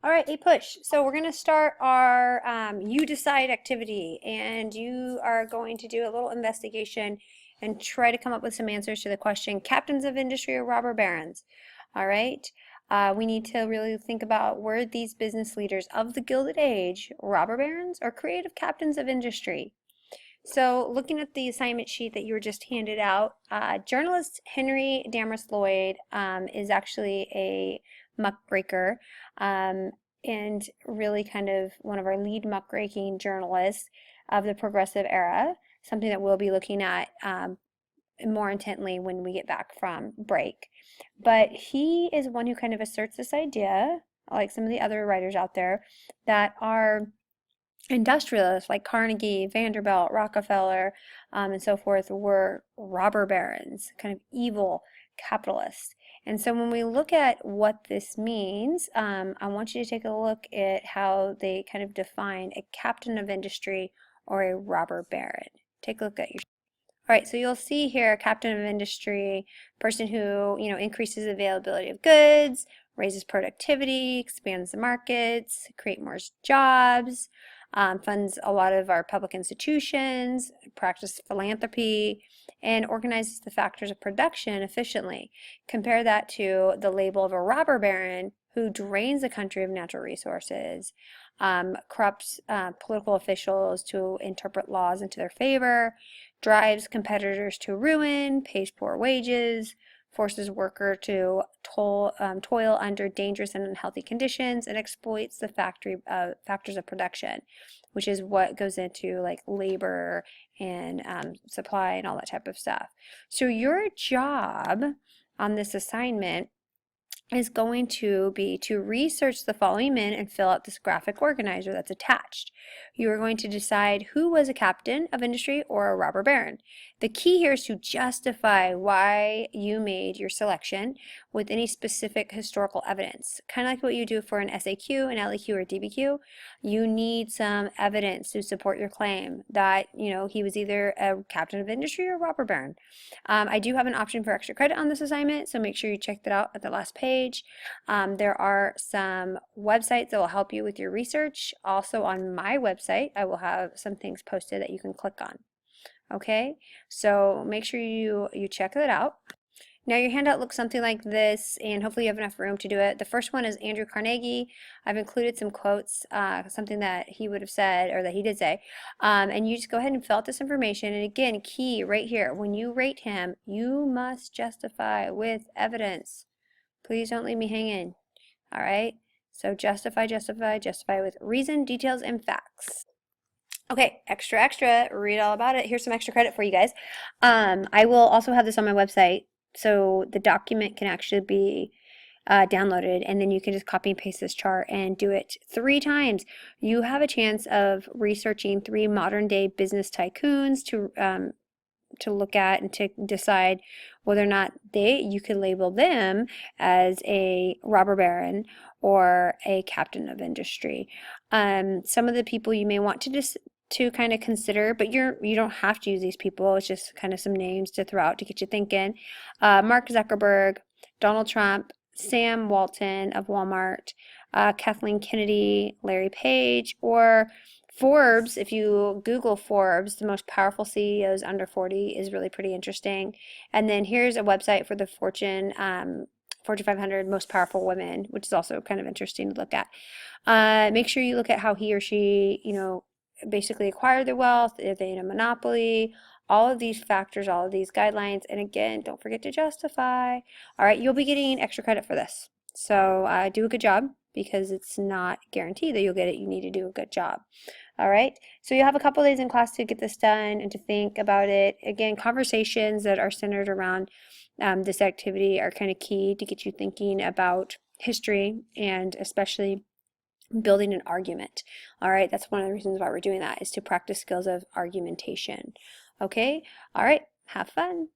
All right, a push. So we're going to start our you decide activity, and you are going to do a little investigation and try to come up with some answers to the question, captains of industry or robber barons? All right. We need to really think about, were these business leaders of the Gilded Age robber barons or creative captains of industry? So looking at the assignment sheet that you were just handed out, journalist Henry Dameron Lloyd is actually a muckraker, and really kind of one of our lead muckraking journalists of the progressive era, something that we'll be looking at more intently when we get back from break. But he is one who kind of asserts this idea, like some of the other writers out there, that are industrialists like Carnegie, Vanderbilt, Rockefeller, and so forth were robber barons, kind of evil capitalists. And so when we look at what this means, I want you to take a look at how they kind of define a captain of industry or a robber baron. Take a look at your. All right, so you'll see here a captain of industry, person who, increases availability of goods, raises productivity, expands the markets, create more jobs, funds a lot of our public institutions, practices philanthropy, and organizes the factors of production efficiently. Compare that to the label of a robber baron who drains the country of natural resources, corrupts political officials to interpret laws into their favor, drives competitors to ruin, pays poor wages, forces worker to toil under dangerous and unhealthy conditions, and exploits the factors of production, which is what goes into like labor and supply and all that type of stuff. So your job on this assignment is going to be to research the following men and fill out this graphic organizer that's attached. You are going to decide who was a captain of industry or a robber baron. The key here is to justify why you made your selection with any specific historical evidence. Kind of like what you do for an SAQ, an LEQ, or DBQ. You need some evidence to support your claim that, he was either a captain of industry or a robber baron. I do have an option for extra credit on this assignment, so make sure you check that out at the last page. There are some websites that will help you with your research. Also on my website, I will have some things posted that you can click on. Okay, so make sure you check that out. Now your handout looks something like this, and hopefully you have enough room to do it. The first one is Andrew Carnegie. I've included some quotes, something that he would have said, or that he did say, and you just go ahead and fill out this information. And again, key right here, when you rate him, you must justify with evidence. Please don't leave me hanging. All right, so justify with reason, details, and facts. Okay, extra, read all about it. Here's some extra credit for you guys. I will also have this on my website, so the document can actually be downloaded, and then you can just copy and paste this chart and do it 3 times. You have a chance of researching 3 modern day business tycoons to look at and to decide whether or not you could label them as a robber baron or a captain of industry. Some of the people you may want to kind of consider, but you don't have to use these people. It's just kind of some names to throw out to get you thinking. Mark Zuckerberg, Donald Trump, Sam Walton of Walmart, Kathleen Kennedy, Larry Page, or Forbes. If you Google Forbes, the most powerful CEOs under 40 is really pretty interesting. And then here's a website for the Fortune 500 most powerful women, which is also kind of interesting to look at. Make sure you look at how he or she, basically acquired their wealth, if they in a monopoly, all of these factors, all of these guidelines. And again, don't forget to justify. All right, you'll be getting extra credit for this. So do a good job, because it's not guaranteed that you'll get it. You need to do a good job. All right, so you have a couple days in class to get this done and to think about it. Again, conversations that are centered around this activity are kind of key to get you thinking about history, and especially building an argument. All right, that's one of the reasons why we're doing that, is to practice skills of argumentation. Okay, all right, have fun.